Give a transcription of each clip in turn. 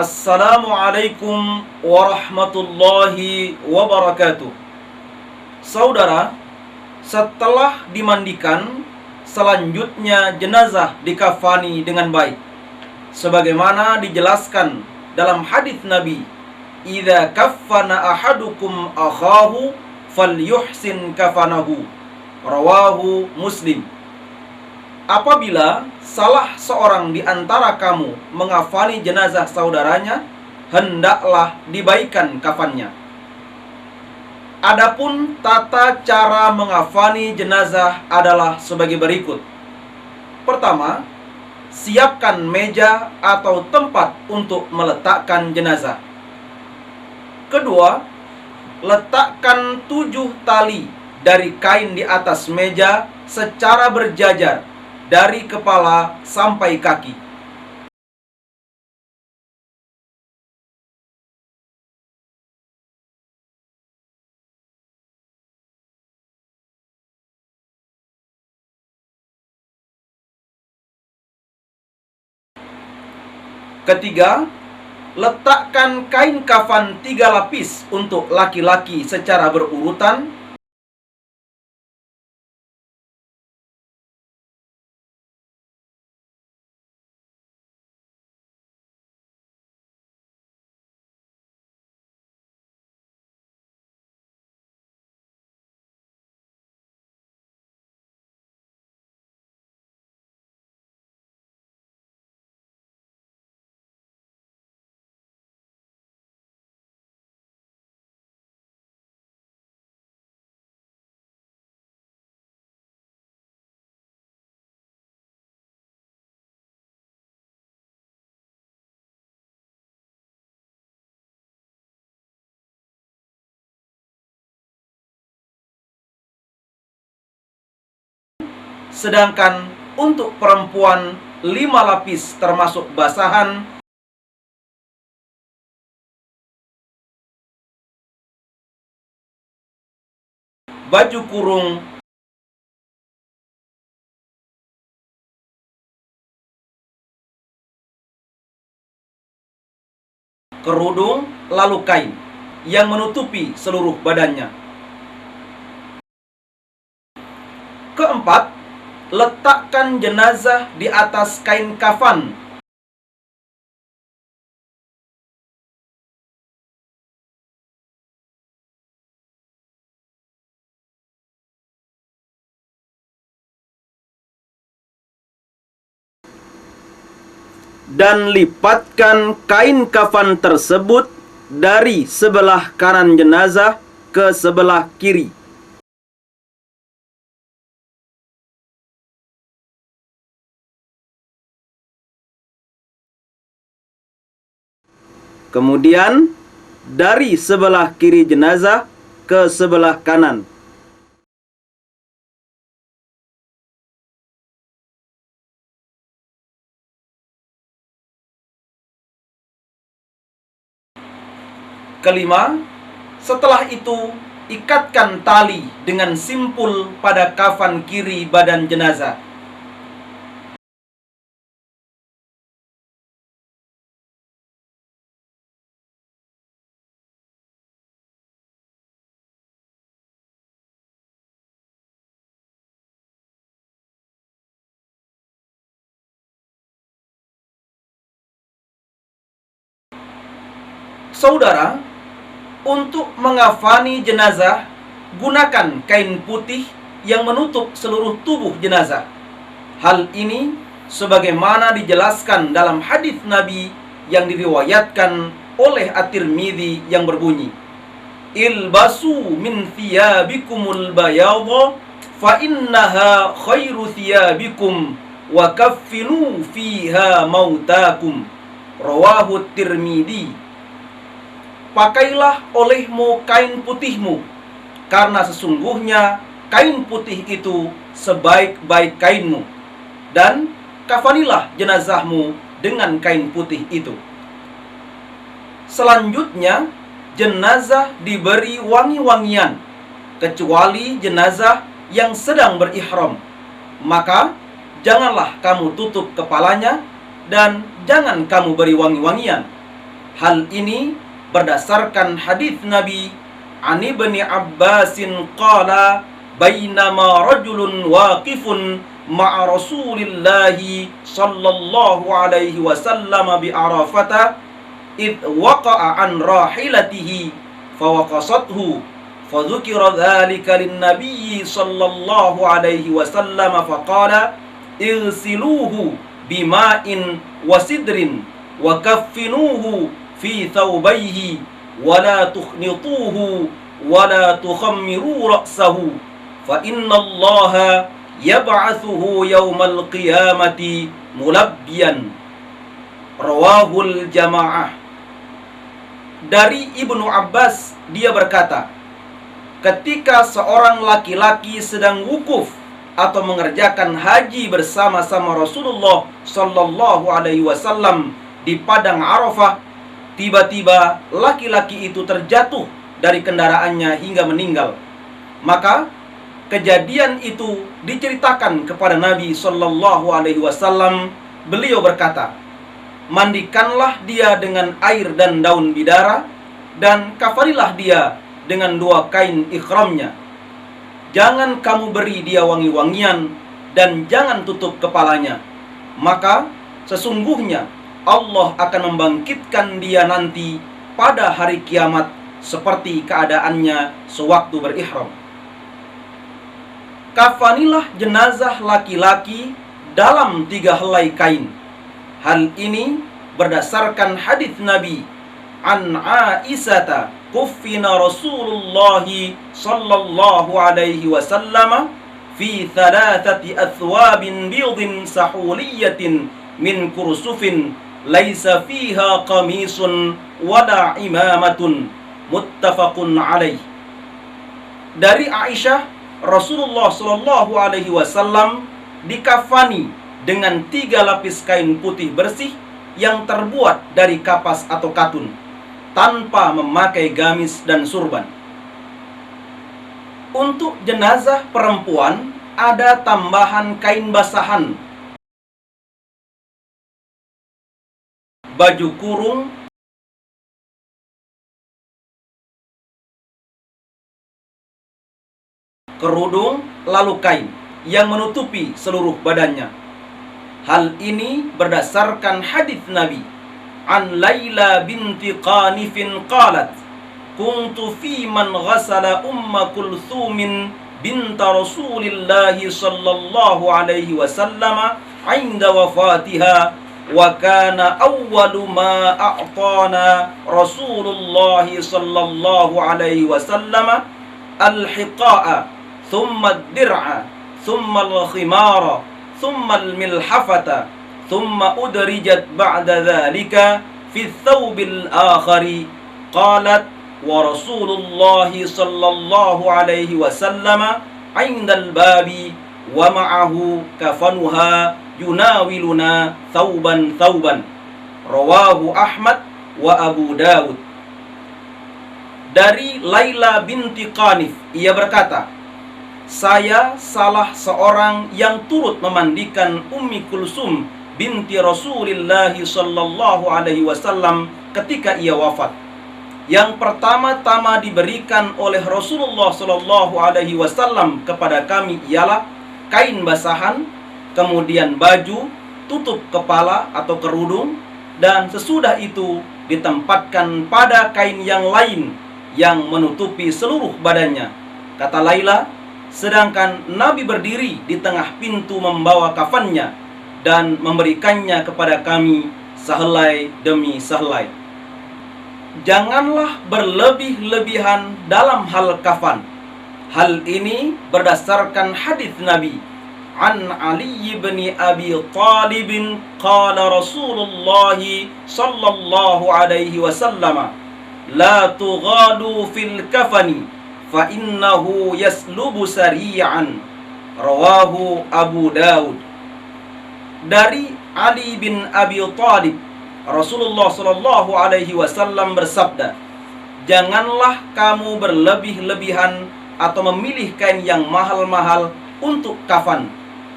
Assalamualaikum warahmatullahi wabarakatuh. Saudara, setelah dimandikan, selanjutnya jenazah dikafani dengan baik. Sebagaimana dijelaskan dalam hadis Nabi, "Idza kaffana ahadukum akhahu falyuhsin kafanahu." Rawahu Muslim. Apabila salah seorang di antara kamu mengafani jenazah saudaranya, hendaklah dibaikan kafannya. Adapun tata cara mengafani jenazah adalah sebagai berikut. Pertama, siapkan meja atau tempat untuk meletakkan jenazah. Kedua, letakkan 7 tali dari kain di atas meja secara berjajar dari kepala sampai kaki. Ketiga, letakkan kain kafan 3 lapis untuk laki-laki secara berurutan. Sedangkan untuk perempuan 5 lapis termasuk basahan, baju kurung, kerudung, lalu kain yang menutupi seluruh badannya. Keempat, letakkan jenazah di atas kain kafan. Dan lipatkan kain kafan tersebut dari sebelah kanan jenazah ke sebelah kiri. Kemudian dari sebelah kiri jenazah ke sebelah kanan. Kelima, setelah itu ikatkan tali dengan simpul pada kafan kiri badan jenazah. Saudara, untuk mengafani jenazah, gunakan kain putih yang menutup seluruh tubuh jenazah. Hal ini sebagaimana dijelaskan dalam hadis Nabi yang diriwayatkan oleh At-Tirmidzi yang berbunyi, "Ilbasu min thiyabikumul bayadha fa innaha khairu thiyabikum wa kaffinu fiha mautakum." Rawahu Tirmidzi. Pakailah olehmu kain putihmu, karena sesungguhnya kain putih itu sebaik-baik kainmu, dan kafanilah jenazahmu dengan kain putih itu. Selanjutnya, jenazah diberi wangi-wangian, kecuali jenazah yang sedang berihram. Maka, janganlah kamu tutup kepalanya, dan jangan kamu beri wangi-wangian. Hal ini berdasarkan hadis Nabi An Ibni Abbasin qala bainama rajulun waqifun ma'a Rasulillahi sallallahu alaihi wasallam bi Arafata id waqa'a an rahilatihi fawaqasathu fadhukira dhalika lin-nabiy sallallahu alaihi wasallam faqala igsiluhu bima'in wa sidrin wa kaffinuhu fi thawbayhi wa la tukhnituhu wa la tukhammiru ra'sahu fa inna Allaha yab'atsuhu yaumal qiyamati mulabbiyan. Rawahul jamaah. Dari Ibnu Abbas, dia berkata, ketika seorang laki-laki sedang wukuf atau mengerjakan haji bersama-sama Rasulullah sallallahu alaihi wasallam di padang Arafah, tiba-tiba laki-laki itu terjatuh dari kendaraannya hingga meninggal. Maka kejadian itu diceritakan kepada Nabi sallallahu alaihi wasallam. Beliau berkata, mandikanlah dia dengan air dan daun bidara, dan kafanilah dia dengan 2 kain ikhramnya. Jangan kamu beri dia wangi-wangian, dan jangan tutup kepalanya. Maka sesungguhnya Allah akan membangkitkan dia nanti pada hari kiamat seperti keadaannya sewaktu berihram. Kafanilah jenazah laki-laki dalam 3 helai kain. Hal ini berdasarkan hadis Nabi An Aisyah kuffina Rasulullah sallallahu alaihi wasallam fi 3 athwabin bidin sahuliyatin min kursufin laisa fiha qamisun wala imamatun, muttafaqun alaih. Dari Aisyah, Rasulullah sallallahu alaihi wasallam dikafani dengan 3 lapis kain putih bersih yang terbuat dari kapas atau katun, tanpa memakai gamis dan surban. Untuk jenazah perempuan ada tambahan kain basahan, baju kurung, kerudung, lalu kain yang menutupi seluruh badannya. Hal ini berdasarkan hadis Nabi An Laila binti Qanifin qalat kuntu fi man ghasala umma Kulthumin binta Rasulillah sallallahu alaihi wasallam 'inda wafatiha wa kana awwalu ma a'tana Rasulullah sallallahu alaihi wasallam al-hiqa'a thumma ad-dir'a thumma al-khimara thumma al-milhafata thumma udrijat ba'da dhalika fi thawbil akhari. Qalat wa Rasulullah sallallahu alaihi wasallam 'inda al-babi wa ma'ahu kafanuha yunawiluna thawban. Rawahu Ahmad wa Abu Dawud. Dari Laila binti Qanif, ia berkata, saya salah seorang yang turut memandikan Ummi Kulsum binti Rasulillah sallallahu alaihi wasallam ketika ia wafat. Yang pertama-tama diberikan oleh Rasulullah sallallahu alaihi wasallam kepada kami ialah kain basahan, kemudian baju, tutup kepala atau kerudung, dan sesudah itu ditempatkan pada kain yang lain yang menutupi seluruh badannya. Kata Laila, sedangkan Nabi berdiri di tengah pintu membawa kafannya dan memberikannya kepada kami sehelai demi sehelai. Janganlah berlebih-lebihan dalam hal kafan. Hal ini berdasarkan hadis Nabi An Ali bin Abi Talib qala Rasulullah sallallahu alaihi wasallam la tughadu fil kafani fa innahu yaslubu sari'an. Rawahu Abu Dawud. Dari Ali bin Abi Talib, Rasulullah sallallahu alaihi wasallam bersabda, janganlah kamu berlebih-lebihan atau memilih kain yang mahal-mahal untuk kafan,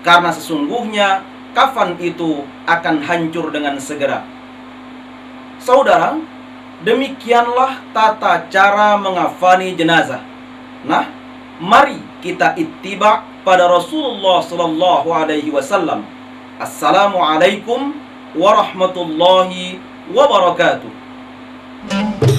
karena sesungguhnya kafan itu akan hancur dengan segera. Saudara, Demikianlah tata cara mengafani jenazah. Nah, mari kita ittiba pada Rasulullah sallallahu alaihi wasallam. Assalamualaikum warahmatullahi wabarakatuh.